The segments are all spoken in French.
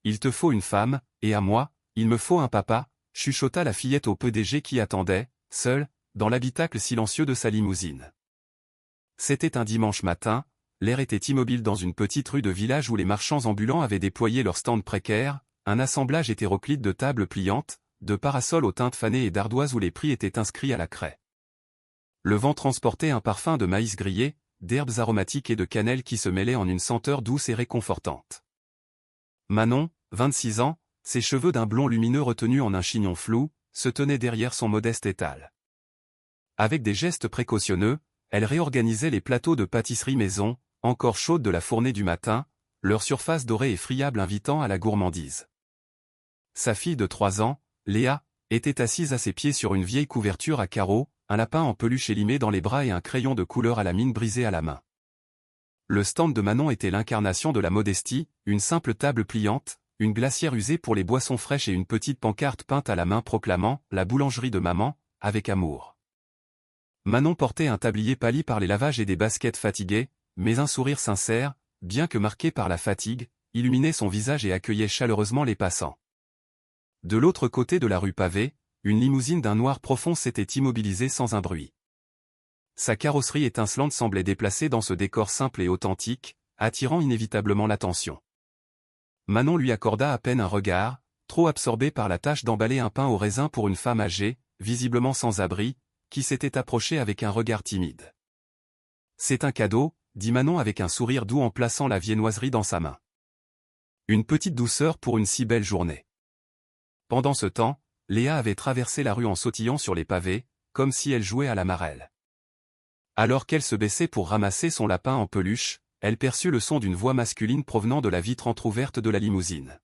il te faut une femme, et à moi, il me faut un papa, chuchota la fillette au PDG qui attendait, seul, dans l'habitacle silencieux de sa limousine. C'était un dimanche matin, l'air était immobile dans une petite rue de village où les marchands ambulants avaient déployé leurs stands précaires, un assemblage hétéroclite de tables pliantes, de parasols aux teintes fanées et d'ardoises où les prix étaient inscrits à la craie. Le vent transportait un parfum de maïs grillé, d'herbes aromatiques et de cannelle qui se mêlaient en une senteur douce et réconfortante. Manon, 26 ans, ses cheveux d'un blond lumineux retenus en un chignon flou, se tenait derrière son modeste étal. Avec des gestes précautionneux, elle réorganisait les plateaux de pâtisserie maison, encore chaudes de la fournée du matin, leur surface dorée et friable invitant à la gourmandise. Sa fille de 3 ans, Léa, était assise à ses pieds sur une vieille couverture à carreaux, un lapin en peluche élimé dans les bras et un crayon de couleur à la mine brisé à la main. Le stand de Manon était l'incarnation de la modestie, une simple table pliante, une glacière usée pour les boissons fraîches et une petite pancarte peinte à la main proclamant « La boulangerie de maman, avec amour ». Manon portait un tablier pâli par les lavages et des baskets fatiguées, mais un sourire sincère, bien que marqué par la fatigue, illuminait son visage et accueillait chaleureusement les passants. De l'autre côté de la rue pavée, une limousine d'un noir profond s'était immobilisée sans un bruit. Sa carrosserie étincelante semblait déplacée dans ce décor simple et authentique, attirant inévitablement l'attention. Manon lui accorda à peine un regard, trop absorbée par la tâche d'emballer un pain au raisin pour une femme âgée, visiblement sans abri, qui s'était approchée avec un regard timide. « C'est un cadeau », dit Manon avec un sourire doux en plaçant la viennoiserie dans sa main. Une petite douceur pour une si belle journée. Pendant ce temps, Léa avait traversé la rue en sautillant sur les pavés, comme si elle jouait à la marelle. Alors qu'elle se baissait pour ramasser son lapin en peluche, elle perçut le son d'une voix masculine provenant de la vitre entr'ouverte de la limousine.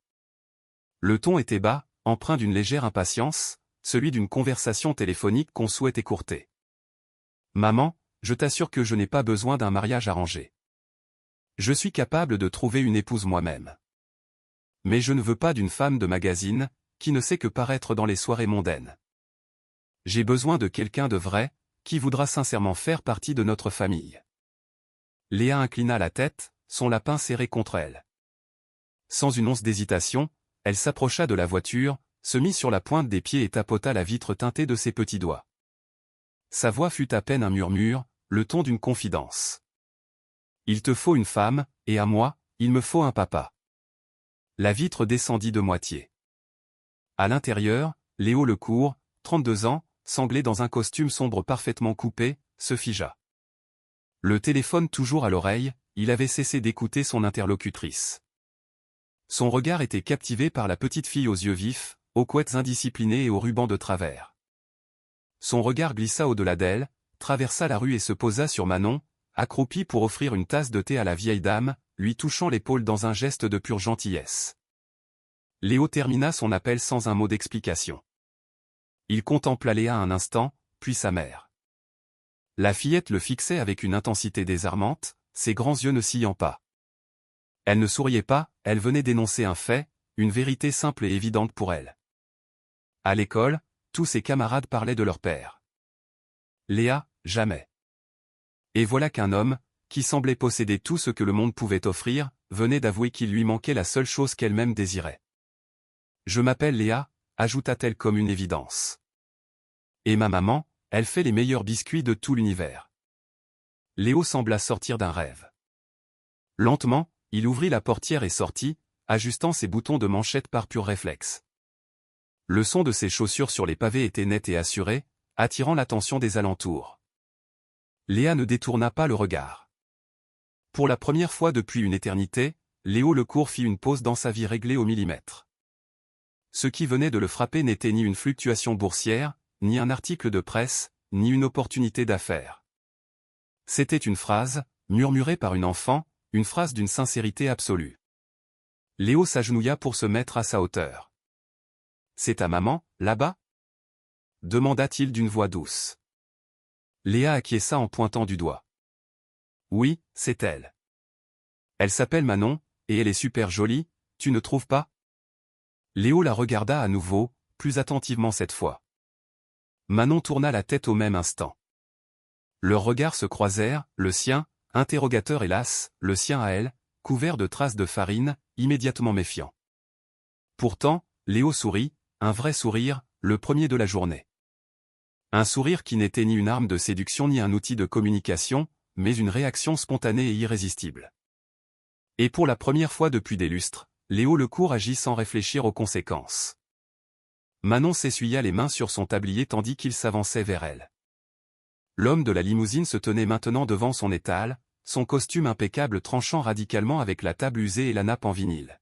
Le ton était bas, empreint d'une légère impatience, celui d'une conversation téléphonique qu'on souhaite écourter. « Maman, je t'assure que je n'ai pas besoin d'un mariage arrangé. Je suis capable de trouver une épouse moi-même. Mais je ne veux pas d'une femme de magazine, qui ne sait que paraître dans les soirées mondaines. J'ai besoin de quelqu'un de vrai, qui voudra sincèrement faire partie de notre famille. » Léa inclina la tête, son lapin serré contre elle. Sans une once d'hésitation, elle s'approcha de la voiture, se mit sur la pointe des pieds et tapota la vitre teintée de ses petits doigts. Sa voix fut à peine un murmure, le ton d'une confidence. « Il te faut une femme, et à moi, il me faut un papa. » La vitre descendit de moitié. À l'intérieur, Léo Lecourt, 32 ans, sanglé dans un costume sombre parfaitement coupé, se figea. Le téléphone toujours à l'oreille, il avait cessé d'écouter son interlocutrice. Son regard était captivé par la petite fille aux yeux vifs, aux couettes indisciplinées et aux rubans de travers. Son regard glissa au-delà d'elle, traversa la rue et se posa sur Manon, accroupie pour offrir une tasse de thé à la vieille dame, lui touchant l'épaule dans un geste de pure gentillesse. Léo termina son appel sans un mot d'explication. Il contempla Léa un instant, puis sa mère. La fillette le fixait avec une intensité désarmante, ses grands yeux ne sillant pas. Elle ne souriait pas, elle venait d'énoncer un fait, une vérité simple et évidente pour elle. À l'école, tous ses camarades parlaient de leur père. Léa, jamais. Et voilà qu'un homme, qui semblait posséder tout ce que le monde pouvait offrir, venait d'avouer qu'il lui manquait la seule chose qu'elle-même désirait. « Je m'appelle Léa », ajouta-t-elle comme une évidence. « Et ma maman, elle fait les meilleurs biscuits de tout l'univers. » Léo sembla sortir d'un rêve. Lentement, il ouvrit la portière et sortit, ajustant ses boutons de manchette par pur réflexe. Le son de ses chaussures sur les pavés était net et assuré, attirant l'attention des alentours. Léa ne détourna pas le regard. Pour la première fois depuis une éternité, Léo Lecourt fit une pause dans sa vie réglée au millimètre. Ce qui venait de le frapper n'était ni une fluctuation boursière, ni un article de presse, ni une opportunité d'affaires. C'était une phrase, murmurée par une enfant, une phrase d'une sincérité absolue. Léo s'agenouilla pour se mettre à sa hauteur. « C'est ta maman, là-bas » demanda-t-il d'une voix douce. Léa acquiesça en pointant du doigt. « Oui, c'est elle. Elle s'appelle Manon, et elle est super jolie, tu ne trouves pas ?» Léo la regarda à nouveau, plus attentivement cette fois. Manon tourna la tête au même instant. Leurs regards se croisèrent, le sien, interrogateur hélas, le sien à elle, couvert de traces de farine, immédiatement méfiant. Pourtant, Léo sourit, un vrai sourire, le premier de la journée. Un sourire qui n'était ni une arme de séduction ni un outil de communication, mais une réaction spontanée et irrésistible. Et pour la première fois depuis des lustres, Léo Lecourt agit sans réfléchir aux conséquences. Manon s'essuya les mains sur son tablier tandis qu'il s'avançait vers elle. L'homme de la limousine se tenait maintenant devant son étal, son costume impeccable tranchant radicalement avec la table usée et la nappe en vinyle.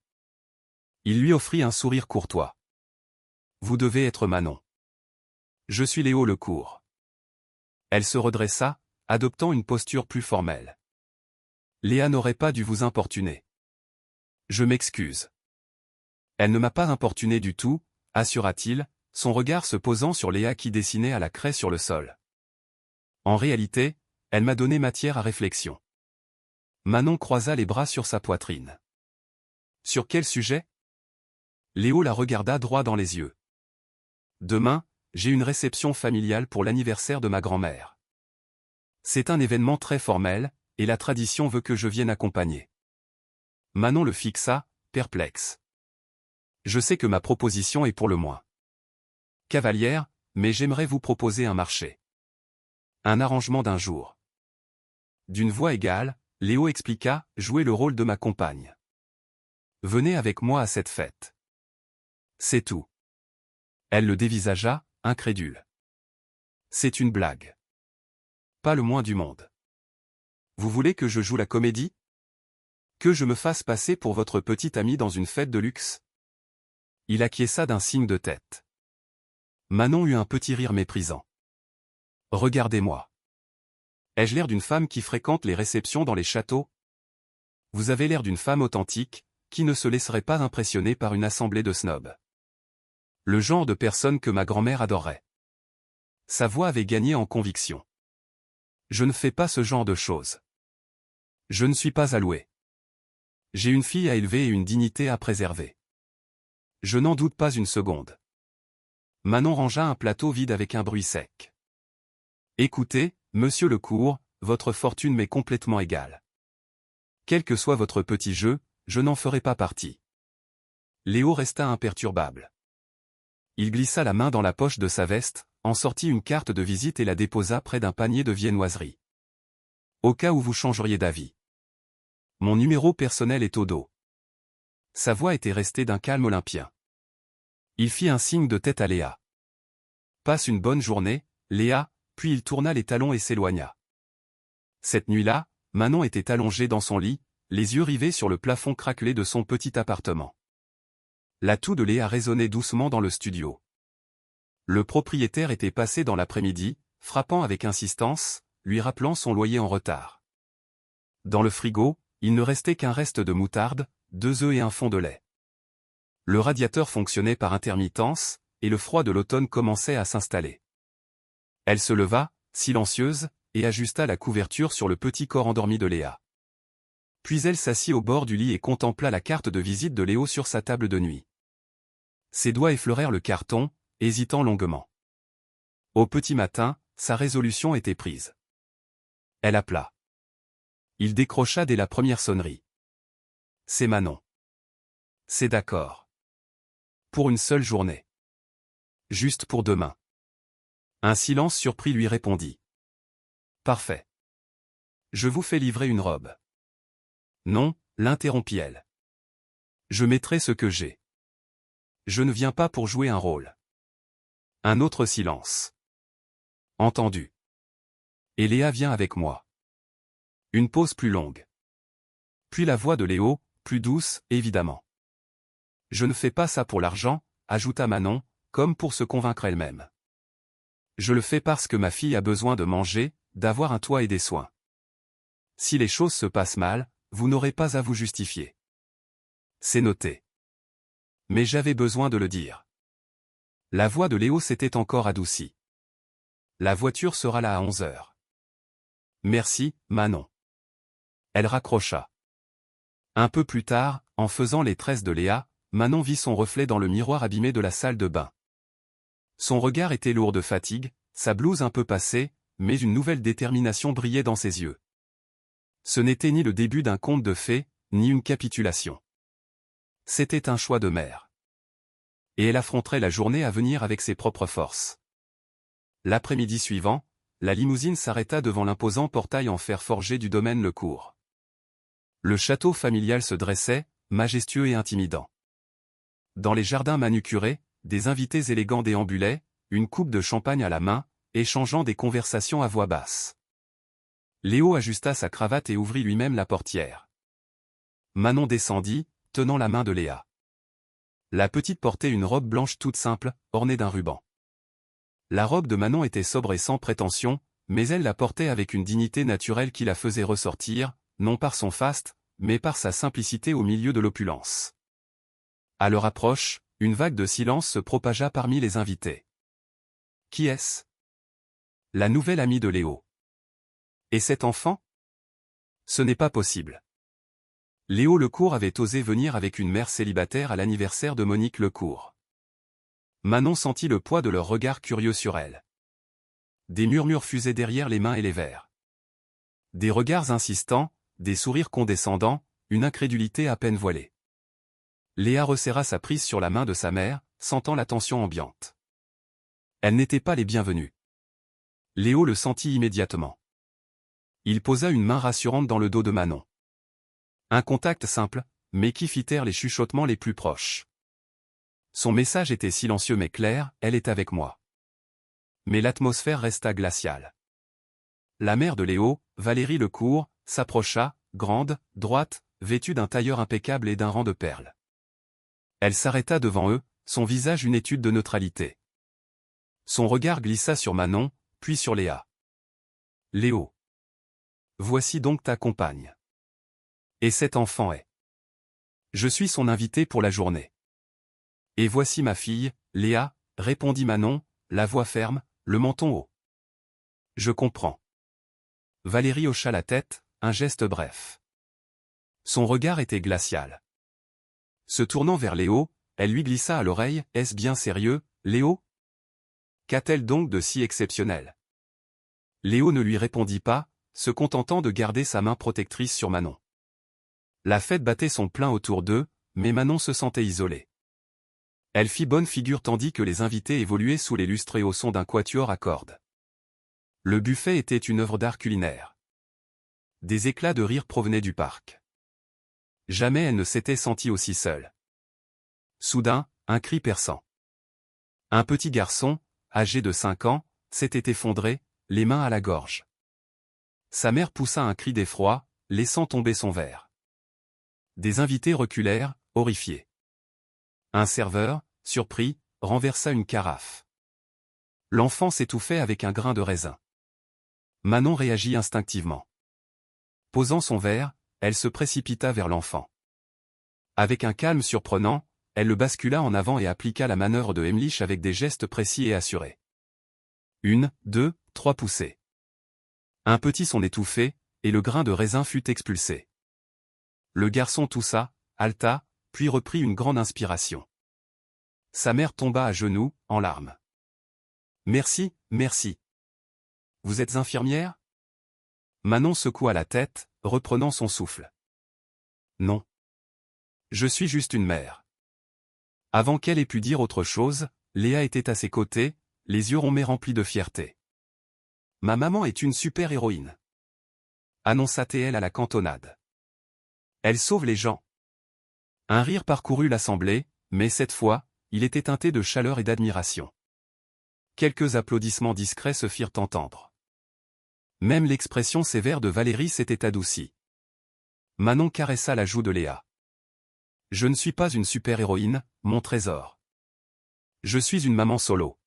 Il lui offrit un sourire courtois. « Vous devez être Manon. Je suis Léo Lecourt. » Elle se redressa, adoptant une posture plus formelle. « Léa n'aurait pas dû vous importuner. »« Je m'excuse. » »« Elle ne m'a pas importuné du tout, » assura-t-il, son regard se posant sur Léa qui dessinait à la craie sur le sol. « En réalité, elle m'a donné matière à réflexion. » Manon croisa les bras sur sa poitrine. « Sur quel sujet ?» Léo la regarda droit dans les yeux. « Demain, j'ai une réception familiale pour l'anniversaire de ma grand-mère. C'est un événement très formel, et la tradition veut que je vienne accompagner. » Manon le fixa, perplexe. « Je sais que ma proposition est pour le moins cavalière, mais j'aimerais vous proposer un marché. Un arrangement d'un jour. » D'une voix égale, Léo expliqua, « Jouez le rôle de ma compagne. Venez avec moi à cette fête. C'est tout. » Elle le dévisagea, incrédule. « C'est une blague. » Pas le moins du monde. Vous voulez que je joue la comédie? Que je me fasse passer pour votre petite amie dans une fête de luxe? Il acquiesça d'un signe de tête. Manon eut un petit rire méprisant. Regardez-moi. Ai-je l'air d'une femme qui fréquente les réceptions dans les châteaux? Vous avez l'air d'une femme authentique, qui ne se laisserait pas impressionner par une assemblée de snobs. Le genre de personne que ma grand-mère adorerait. Sa voix avait gagné en conviction. Je ne fais pas ce genre de choses. Je ne suis pas alloué. J'ai une fille à élever et une dignité à préserver. Je n'en doute pas une seconde. Manon rangea un plateau vide avec un bruit sec. Écoutez, monsieur Lecourt, votre fortune m'est complètement égale. Quel que soit votre petit jeu, je n'en ferai pas partie. Léo resta imperturbable. Il glissa la main dans la poche de sa veste, en sortit une carte de visite et la déposa près d'un panier de viennoiseries. Au cas où vous changeriez d'avis. Mon numéro personnel est au dos. Sa voix était restée d'un calme olympien. Il fit un signe de tête à Léa. Passe une bonne journée, Léa, puis il tourna les talons et s'éloigna. Cette nuit-là, Manon était allongée dans son lit, les yeux rivés sur le plafond craquelé de son petit appartement. La toux de Léa résonnait doucement dans le studio. Le propriétaire était passé dans l'après-midi, frappant avec insistance, lui rappelant son loyer en retard. Dans le frigo, il ne restait qu'un reste de moutarde, 2 œufs et un fond de lait. Le radiateur fonctionnait par intermittence, et le froid de l'automne commençait à s'installer. Elle se leva, silencieuse, et ajusta la couverture sur le petit corps endormi de Léa. Puis elle s'assit au bord du lit et contempla la carte de visite de Léo sur sa table de nuit. Ses doigts effleurèrent le carton, hésitant longuement. Au petit matin, sa résolution était prise. Elle appela. Il décrocha dès la première sonnerie. C'est Manon. C'est d'accord. Pour une seule journée. Juste pour demain. Un silence surpris lui répondit. Parfait. Je vous fais livrer une robe. Non, l'interrompit-elle. Je mettrai ce que j'ai. Je ne viens pas pour jouer un rôle. Un autre silence. Entendu. Et Léa vient avec moi. Une pause plus longue. Puis la voix de Léo, plus douce, évidemment. Je ne fais pas ça pour l'argent, ajouta Manon, comme pour se convaincre elle-même. Je le fais parce que ma fille a besoin de manger, d'avoir un toit et des soins. Si les choses se passent mal, vous n'aurez pas à vous justifier. C'est noté. Mais j'avais besoin de le dire. La voix de Léo s'était encore adoucie. La voiture sera là à 11h. Merci, Manon. Elle raccrocha. Un peu plus tard, en faisant les tresses de Léa, Manon vit son reflet dans le miroir abîmé de la salle de bain. Son regard était lourd de fatigue, sa blouse un peu passée, mais une nouvelle détermination brillait dans ses yeux. Ce n'était ni le début d'un conte de fées, ni une capitulation. C'était un choix de mère. et elle affronterait la journée à venir avec ses propres forces. L'après-midi suivant, la limousine s'arrêta devant l'imposant portail en fer forgé du domaine Lecourt. Le château familial se dressait, majestueux et intimidant. Dans les jardins manucurés, des invités élégants déambulaient, une coupe de champagne à la main, échangeant des conversations à voix basse. Léo ajusta sa cravate et ouvrit lui-même la portière. Manon descendit, tenant la main de Léa. La petite portait une robe blanche toute simple, ornée d'un ruban. La robe de Manon était sobre et sans prétention, mais elle la portait avec une dignité naturelle qui la faisait ressortir, non par son faste, mais par sa simplicité au milieu de l'opulence. À leur approche, une vague de silence se propagea parmi les invités. Qui est-ce? La nouvelle amie de Léo. Et cet enfant? Ce n'est pas possible. Léo Lecourt avait osé venir avec une mère célibataire à l'anniversaire de Monique Lecourt. Manon sentit le poids de leurs regards curieux sur elle. Des murmures fusaient derrière les mains et les verres. Des regards insistants, des sourires condescendants, une incrédulité à peine voilée. Léa resserra sa prise sur la main de sa mère, sentant la tension ambiante. Elles n'étaient pas les bienvenues. Léo le sentit immédiatement. Il posa une main rassurante dans le dos de Manon. Un contact simple, mais qui fit taire les chuchotements les plus proches. Son message était silencieux mais clair, elle est avec moi. Mais l'atmosphère resta glaciale. La mère de Léo, Valérie Lecourt, s'approcha, grande, droite, vêtue d'un tailleur impeccable et d'un rang de perles. Elle s'arrêta devant eux, son visage une étude de neutralité. Son regard glissa sur Manon, puis sur Léa. Léo. Voici donc ta compagne. Et cet enfant est. Je suis son invité pour la journée. Et voici ma fille, Léa, répondit Manon, la voix ferme, le menton haut. Je comprends. Valérie hocha la tête, un geste bref. Son regard était glacial. Se tournant vers Léo, elle lui glissa à l'oreille, « Est-ce bien sérieux, Léo? Qu'a-t-elle donc de si exceptionnel ?» Léo ne lui répondit pas, se contentant de garder sa main protectrice sur Manon. La fête battait son plein autour d'eux, mais Manon se sentait isolée. Elle fit bonne figure tandis que les invités évoluaient sous les lustres et au son d'un quatuor à cordes. Le buffet était une œuvre d'art culinaire. Des éclats de rire provenaient du parc. Jamais elle ne s'était sentie aussi seule. Soudain, un cri perçant. Un petit garçon, âgé de 5 ans, s'était effondré, les mains à la gorge. Sa mère poussa un cri d'effroi, laissant tomber son verre. Des invités reculèrent, horrifiés. Un serveur, surpris, renversa une carafe. L'enfant s'étouffait avec un grain de raisin. Manon réagit instinctivement. Posant son verre, elle se précipita vers l'enfant. Avec un calme surprenant, elle le bascula en avant et appliqua la manœuvre de Heimlich avec des gestes précis et assurés. 1, 2, 3 poussées. Un petit son étouffé, et le grain de raisin fut expulsé. Le garçon toussa, haleta, puis reprit une grande inspiration. Sa mère tomba à genoux, en larmes. « Merci, merci. Vous êtes infirmière ?» Manon secoua la tête, reprenant son souffle. « Non. Je suis juste une mère. » Avant qu'elle ait pu dire autre chose, Léa était à ses côtés, les yeux ronds remplis de fierté. « Ma maman est une super-héroïne. » annonça-t-elle à la cantonade. « Elle sauve les gens. » Un rire parcourut l'assemblée, mais cette fois, il était teinté de chaleur et d'admiration. Quelques applaudissements discrets se firent entendre. Même l'expression sévère de Valérie s'était adoucie. Manon caressa la joue de Léa. « Je ne suis pas une super-héroïne, mon trésor. Je suis une maman solo.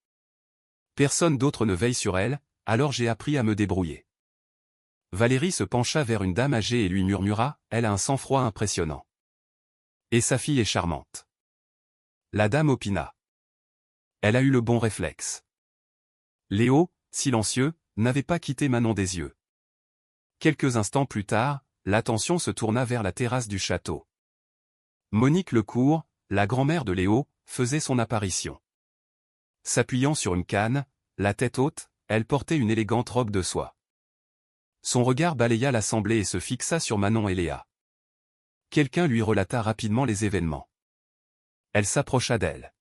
Personne d'autre ne veille sur elle, alors j'ai appris à me débrouiller. » Valérie se pencha vers une dame âgée et lui murmura, « Elle a un sang-froid impressionnant. Et sa fille est charmante. » La dame opina. Elle a eu le bon réflexe. Léo, silencieux, n'avait pas quitté Manon des yeux. Quelques instants plus tard, l'attention se tourna vers la terrasse du château. Monique Lecourt, la grand-mère de Léo, faisait son apparition. S'appuyant sur une canne, la tête haute, elle portait une élégante robe de soie. Son regard balaya l'assemblée et se fixa sur Manon et Léa. Quelqu'un lui relata rapidement les événements. Elle s'approcha d'elle.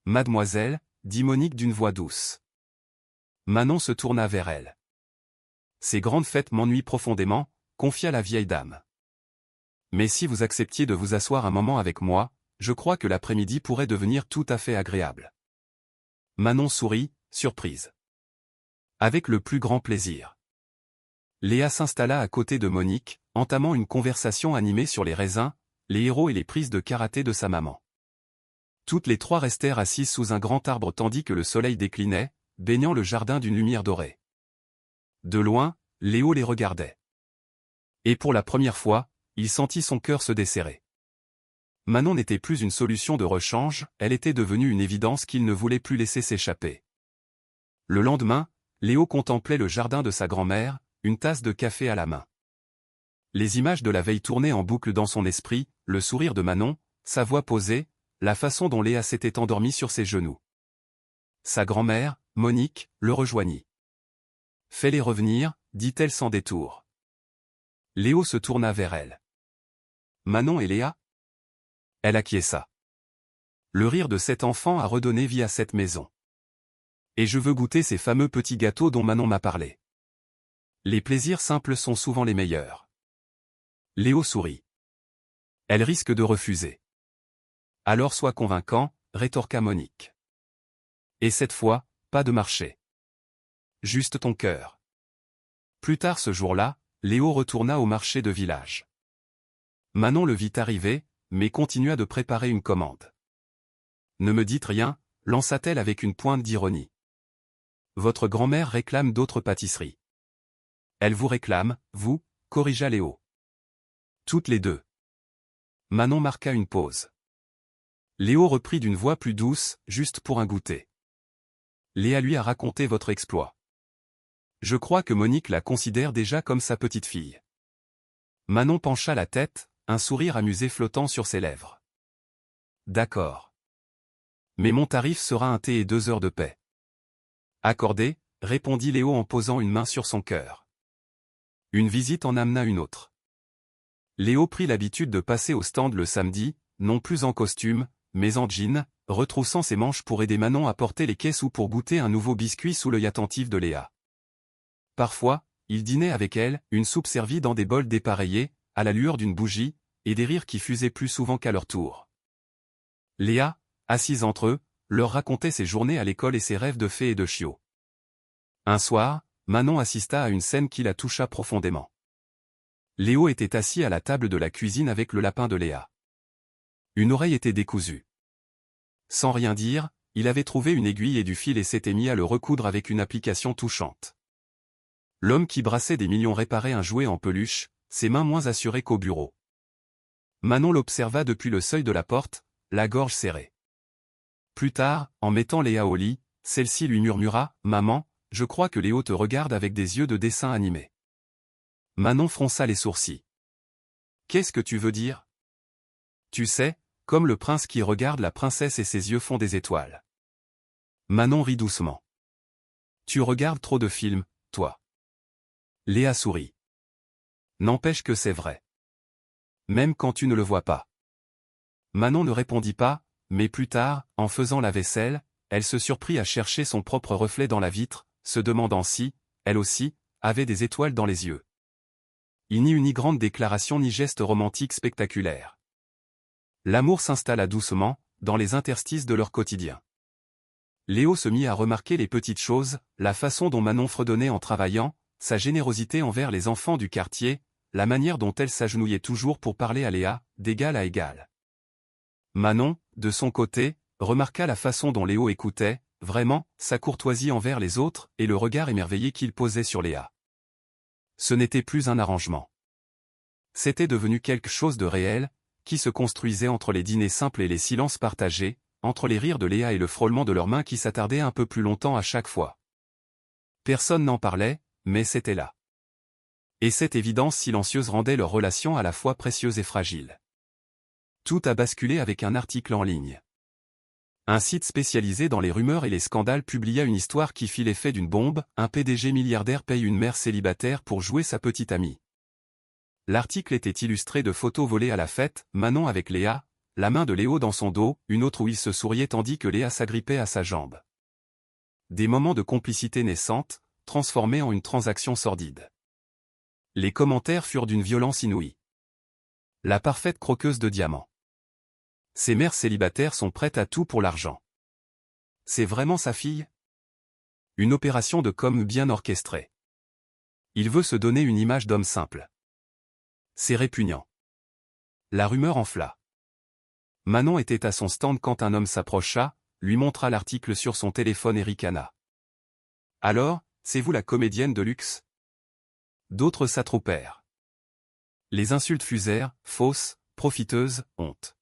Mademoiselle, dit Monique d'une voix douce. Manon se tourna vers elle. Ces grandes fêtes m'ennuient profondément, confia la vieille dame. Mais si vous acceptiez de vous asseoir un moment avec moi, je crois que l'après-midi pourrait devenir tout à fait agréable. Manon sourit, surprise. Avec le plus grand plaisir. Léa s'installa à côté de Monique, entamant une conversation animée sur les raisins, les héros et les prises de karaté de sa maman. Toutes les trois restèrent assises sous un grand arbre tandis que le soleil déclinait, baignant le jardin d'une lumière dorée. De loin, Léo les regardait. Et pour la première fois, il sentit son cœur se desserrer. Manon n'était plus une solution de rechange, elle était devenue une évidence qu'il ne voulait plus laisser s'échapper. Le lendemain, Léo contemplait le jardin de sa grand-mère, une tasse de café à la main. Les images de la veille tournaient en boucle dans son esprit, le sourire de Manon, sa voix posée, la façon dont Léa s'était endormie sur ses genoux. Sa grand-mère, Monique, le rejoignit. « Fais-les revenir, dit-elle sans détour. Léo se tourna vers elle. Manon et Léa ? Elle acquiesça. Le rire de cet enfant a redonné vie à cette maison. Et je veux goûter ces fameux petits gâteaux dont Manon m'a parlé. Les plaisirs simples sont souvent les meilleurs. Léo sourit. Elle risque de refuser. Alors sois convaincant, rétorqua Monique. Et cette fois, pas de marché. Juste ton cœur. Plus tard ce jour-là, Léo retourna au marché de village. Manon le vit arriver, mais continua de préparer une commande. Ne me dites rien, lança-t-elle avec une pointe d'ironie. Votre grand-mère réclame d'autres pâtisseries. Elle vous réclame, vous, corrigea Léo. Toutes les deux. Manon marqua une pause. Léo reprit d'une voix plus douce, juste pour un goûter. Léa lui a raconté votre exploit. Je crois que Monique la considère déjà comme sa petite fille. Manon pencha la tête, un sourire amusé flottant sur ses lèvres. D'accord. Mais mon tarif sera un thé et 2 heures de paix. Accordé, répondit Léo en posant une main sur son cœur. Une visite en amena une autre. Léo prit l'habitude de passer au stand le samedi, non plus en costume, mais en jean, retroussant ses manches pour aider Manon à porter les caisses ou pour goûter un nouveau biscuit sous l'œil attentif de Léa. Parfois, il dînait avec elle, une soupe servie dans des bols dépareillés, à la lueur d'une bougie, et des rires qui fusaient plus souvent qu'à leur tour. Léa, assise entre eux, leur racontait ses journées à l'école et ses rêves de fées et de chiots. Un soir, Manon assista à une scène qui la toucha profondément. Léo était assis à la table de la cuisine avec le lapin de Léa. Une oreille était décousue. Sans rien dire, il avait trouvé une aiguille et du fil et s'était mis à le recoudre avec une application touchante. L'homme qui brassait des millions réparait un jouet en peluche, ses mains moins assurées qu'au bureau. Manon l'observa depuis le seuil de la porte, la gorge serrée. Plus tard, en mettant Léa au lit, celle-ci lui murmura « Maman, je crois que Léo te regarde avec des yeux de dessin animé. » Manon fronça les sourcils. « Qu'est-ce que tu veux dire ? » Tu sais, comme le prince qui regarde la princesse et ses yeux font des étoiles. Manon rit doucement. « Tu regardes trop de films, toi. » Léa sourit. N'empêche que c'est vrai. Même quand tu ne le vois pas. Manon ne répondit pas, mais plus tard, en faisant la vaisselle, elle se surprit à chercher son propre reflet dans la vitre, se demandant si, elle aussi, avait des étoiles dans les yeux. Il n'y eut ni grande déclaration ni geste romantique spectaculaire. L'amour s'installa doucement, dans les interstices de leur quotidien. Léo se mit à remarquer les petites choses, la façon dont Manon fredonnait en travaillant, sa générosité envers les enfants du quartier, la manière dont elle s'agenouillait toujours pour parler à Léa, d'égal à égal. Manon, de son côté, remarqua la façon dont Léo écoutait, vraiment, sa courtoisie envers les autres et le regard émerveillé qu'il posait sur Léa. Ce n'était plus un arrangement. C'était devenu quelque chose de réel, qui se construisait entre les dîners simples et les silences partagés, entre les rires de Léa et le frôlement de leurs mains qui s'attardaient un peu plus longtemps à chaque fois. Personne n'en parlait, mais c'était là. Et cette évidence silencieuse rendait leur relation à la fois précieuse et fragile. Tout a basculé avec un article en ligne. Un site spécialisé dans les rumeurs et les scandales publia une histoire qui fit l'effet d'une bombe, un PDG milliardaire paye une mère célibataire pour jouer sa petite amie. L'article était illustré de photos volées à la fête, Manon avec Léa, la main de Léo dans son dos, une autre où il se souriait tandis que Léa s'agrippait à sa jambe. Des moments de complicité naissante, transformés en une transaction sordide. Les commentaires furent d'une violence inouïe. La parfaite croqueuse de diamants. Ces mères célibataires sont prêtes à tout pour l'argent. C'est vraiment sa fille? Une opération de com bien orchestrée. Il veut se donner une image d'homme simple. C'est répugnant. La rumeur enfla. Manon était à son stand quand un homme s'approcha, lui montra l'article sur son téléphone et ricana. Alors, c'est vous la comédienne de luxe? D'autres s'attroupèrent. Les insultes fusèrent, fausses, profiteuses, honte.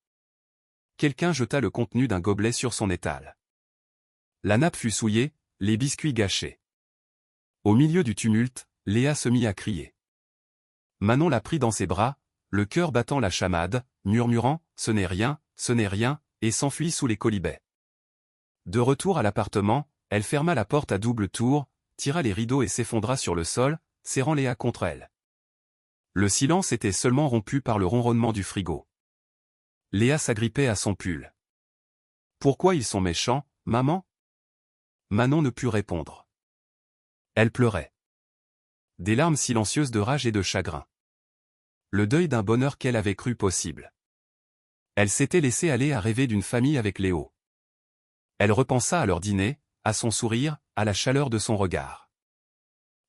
Quelqu'un jeta le contenu d'un gobelet sur son étal. La nappe fut souillée, les biscuits gâchés. Au milieu du tumulte, Léa se mit à crier. Manon la prit dans ses bras, le cœur battant la chamade, murmurant « ce n'est rien, et s'enfuit sous les colibets. De retour à l'appartement, elle ferma la porte à double tour, tira les rideaux et s'effondra sur le sol, serrant Léa contre elle. Le silence était seulement rompu par le ronronnement du frigo. Léa s'agrippait à son pull. « Pourquoi ils sont méchants, maman ?» Manon ne put répondre. Elle pleurait. Des larmes silencieuses de rage et de chagrin. Le deuil d'un bonheur qu'elle avait cru possible. Elle s'était laissée aller à rêver d'une famille avec Léo. Elle repensa à leur dîner, à son sourire, à la chaleur de son regard.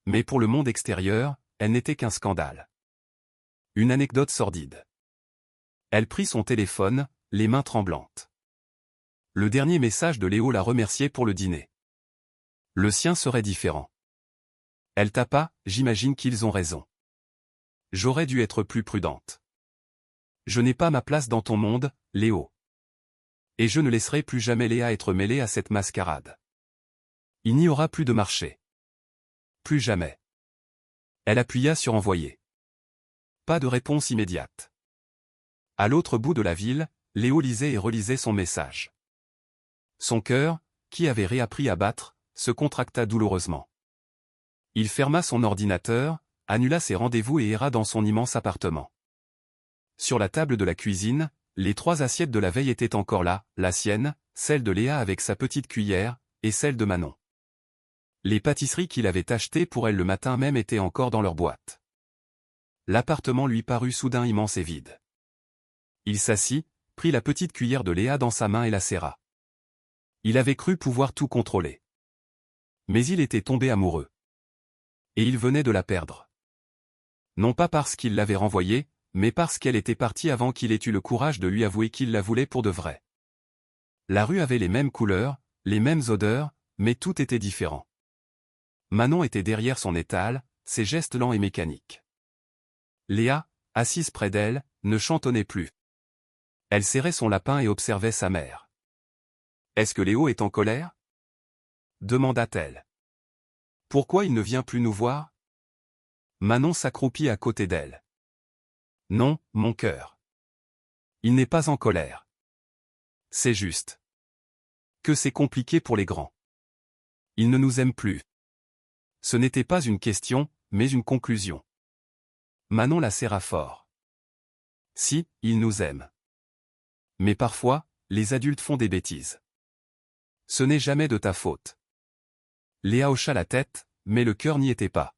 Mais pour le monde extérieur, elle n'était qu'un scandale. Une anecdote sordide. Elle prit son téléphone, les mains tremblantes. Le dernier message de Léo la remerciait pour le dîner. Le sien serait différent. Elle tapa, j'imagine qu'ils ont raison. J'aurais dû être plus prudente. Je n'ai pas ma place dans ton monde, Léo. Et je ne laisserai plus jamais Léa être mêlée à cette mascarade. Il n'y aura plus de marché. Plus jamais. Elle appuya sur envoyer. Pas de réponse immédiate. À l'autre bout de la ville, Léo lisait et relisait son message. Son cœur, qui avait réappris à battre, se contracta douloureusement. Il ferma son ordinateur, annula ses rendez-vous et erra dans son immense appartement. Sur la table de la cuisine, les 3 assiettes de la veille étaient encore là, la sienne, celle de Léa avec sa petite cuillère, et celle de Manon. Les pâtisseries qu'il avait achetées pour elle le matin même étaient encore dans leur boîte. L'appartement lui parut soudain immense et vide. Il s'assit, prit la petite cuillère de Léa dans sa main et la serra. Il avait cru pouvoir tout contrôler. Mais il était tombé amoureux. Et il venait de la perdre. Non pas parce qu'il l'avait renvoyée, mais parce qu'elle était partie avant qu'il ait eu le courage de lui avouer qu'il la voulait pour de vrai. La rue avait les mêmes couleurs, les mêmes odeurs, mais tout était différent. Manon était derrière son étal, ses gestes lents et mécaniques. Léa, assise près d'elle, ne chantonnait plus. Elle serrait son lapin et observait sa mère. « Est-ce que Léo est en colère ?» demanda-t-elle. « Pourquoi il ne vient plus nous voir ?» Manon s'accroupit à côté d'elle. « Non, mon cœur. Il n'est pas en colère. C'est juste que c'est compliqué pour les grands. Il ne nous aime plus. » Ce n'était pas une question, mais une conclusion. Manon la serra fort. « Si, il nous aime. Mais parfois, les adultes font des bêtises. Ce n'est jamais de ta faute. » Léa hocha la tête, mais le cœur n'y était pas.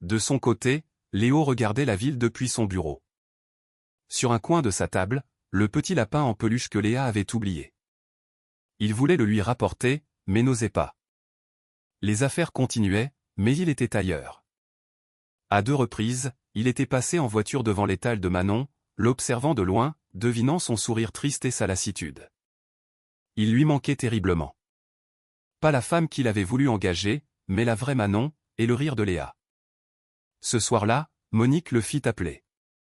De son côté, Léo regardait la ville depuis son bureau. Sur un coin de sa table, le petit lapin en peluche que Léa avait oublié. Il voulait le lui rapporter, mais n'osait pas. Les affaires continuaient, mais il était ailleurs. À 2 reprises, il était passé en voiture devant l'étal de Manon, l'observant de loin, devinant son sourire triste et sa lassitude. Il lui manquait terriblement. Pas la femme qu'il avait voulu engager, mais la vraie Manon, et le rire de Léa. Ce soir-là, Monique le fit appeler.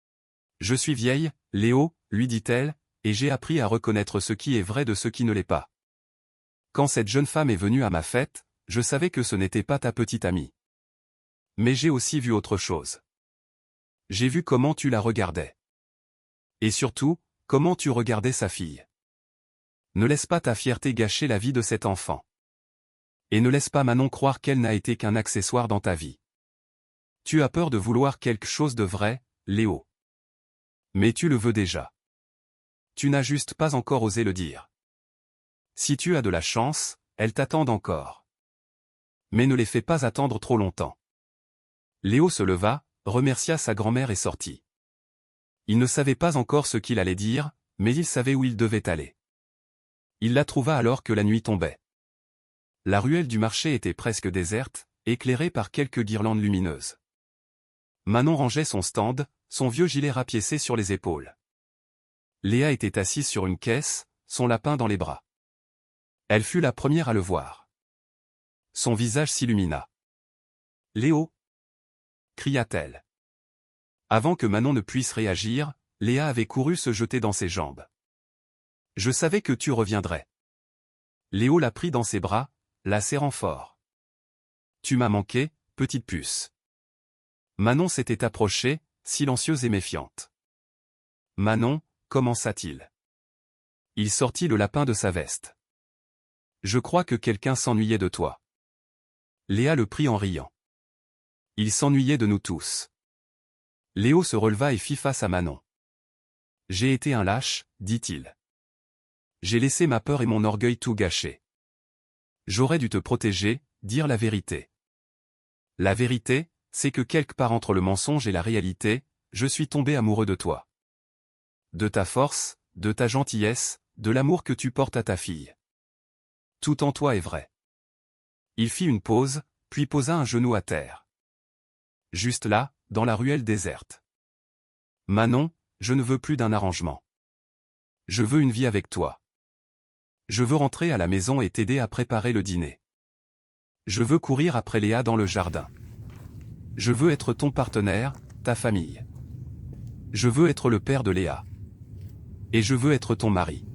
« Je suis vieille, Léo, lui dit-elle, et j'ai appris à reconnaître ce qui est vrai de ce qui ne l'est pas. Quand cette jeune femme est venue à ma fête, je savais que ce n'était pas ta petite amie. Mais j'ai aussi vu autre chose. J'ai vu comment tu la regardais. Et surtout, comment tu regardais sa fille. Ne laisse pas ta fierté gâcher la vie de cet enfant. Et ne laisse pas Manon croire qu'elle n'a été qu'un accessoire dans ta vie. Tu as peur de vouloir quelque chose de vrai, Léo. Mais tu le veux déjà. tu n'as juste pas encore osé le dire. Si tu as de la chance, elles t'attendent encore. Mais ne les fais pas attendre trop longtemps. Léo se leva, remercia sa grand-mère et sortit. Il ne savait pas encore ce qu'il allait dire, mais il savait où il devait aller. Il la trouva alors que la nuit tombait. La ruelle du marché était presque déserte, éclairée par quelques guirlandes lumineuses. Manon rangeait son stand, son vieux gilet rapiécé sur les épaules. Léa était assise sur une caisse, son lapin dans les bras. Elle fut la première à le voir. Son visage s'illumina. « Léo » cria-t-elle. Avant que Manon ne puisse réagir, Léa avait couru se jeter dans ses jambes. « Je savais que tu reviendrais. » Léo la prit dans ses bras, la serrant fort. « Tu m'as manqué, petite puce. » Manon s'était approchée, silencieuse et méfiante. « Manon, commença-t-il. » Il sortit le lapin de sa veste. « Je crois que quelqu'un s'ennuyait de toi. » Léa le prit en riant. « Il s'ennuyait de nous tous. » Léo se releva et fit face à Manon. « J'ai été un lâche, dit-il. J'ai laissé ma peur et mon orgueil tout gâcher. J'aurais dû te protéger, dire la vérité. La vérité, c'est que quelque part entre le mensonge et la réalité, je suis tombé amoureux de toi. De ta force, de ta gentillesse, de l'amour que tu portes à ta fille. Tout en toi est vrai. » Il fit une pause, puis posa un genou à terre. Juste là, dans la ruelle déserte. « Manon, je ne veux plus d'un arrangement. Je veux une vie avec toi. Je veux rentrer à la maison et t'aider à préparer le dîner. Je veux courir après Léa dans le jardin. Je veux être ton partenaire, ta famille. Je veux être le père de Léa. Et je veux être ton mari. »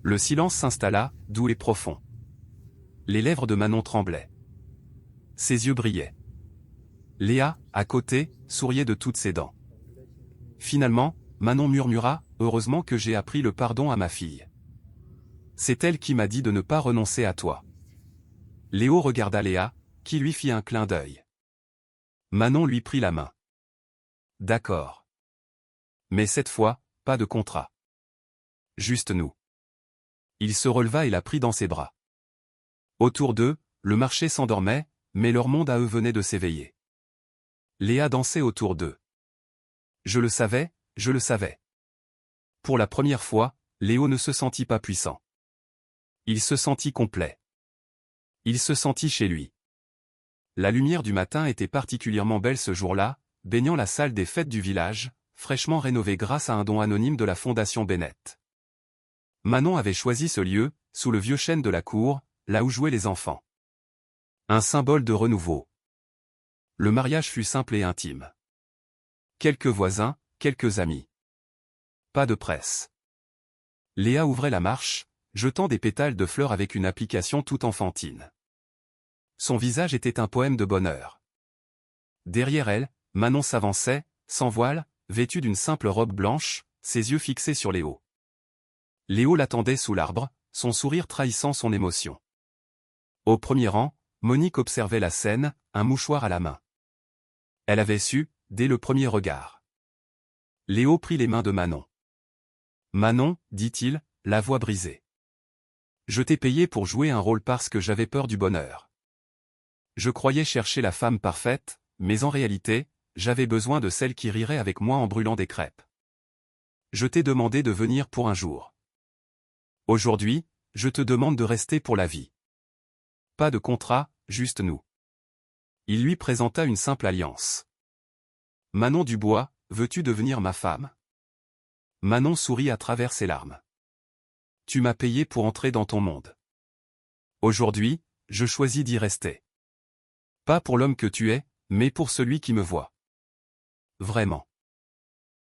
Le silence s'installa, doux et profond. Les lèvres de Manon tremblaient. Ses yeux brillaient. Léa, à côté, souriait de toutes ses dents. Finalement, Manon murmura, « Heureusement que j'ai appris le pardon à ma fille. C'est elle qui m'a dit de ne pas renoncer à toi. » Léo regarda Léa, qui lui fit un clin d'œil. Manon lui prit la main. « D'accord. Mais cette fois, pas de contrat. Juste nous. » Il se releva et la prit dans ses bras. Autour d'eux, le marché s'endormait, mais leur monde à eux venait de s'éveiller. Léa dansait autour d'eux. Je le savais, je le savais. Pour la première fois, Léo ne se sentit pas puissant. Il se sentit complet. Il se sentit chez lui. La lumière du matin était particulièrement belle ce jour-là, baignant la salle des fêtes du village, fraîchement rénovée grâce à un don anonyme de la Fondation Bennett. Manon avait choisi ce lieu, sous le vieux chêne de la cour, là où jouaient les enfants. Un symbole de renouveau. Le mariage fut simple et intime. Quelques voisins, quelques amis. Pas de presse. Léa ouvrait la marche, jetant des pétales de fleurs avec une application toute enfantine. Son visage était un poème de bonheur. Derrière elle, Manon s'avançait, sans voile, vêtue d'une simple robe blanche, ses yeux fixés sur Léo. Léo l'attendait sous l'arbre, son sourire trahissant son émotion. Au premier rang, Monique observait la scène, un mouchoir à la main. Elle avait su, dès le premier regard. Léo prit les mains de Manon. « Manon, dit-il, la voix brisée. Je t'ai payé pour jouer un rôle parce que j'avais peur du bonheur. Je croyais chercher la femme parfaite, mais en réalité, j'avais besoin de celle qui rirait avec moi en brûlant des crêpes. Je t'ai demandé de venir pour un jour. Aujourd'hui, je te demande de rester pour la vie. Pas de contrat, juste nous. » Il lui présenta une simple alliance. « Manon Dubois, veux-tu devenir ma femme ?» Manon sourit à travers ses larmes. « Tu m'as payé pour entrer dans ton monde. Aujourd'hui, je choisis d'y rester. Pas pour l'homme que tu es, mais pour celui qui me voit. Vraiment.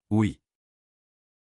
Oui. »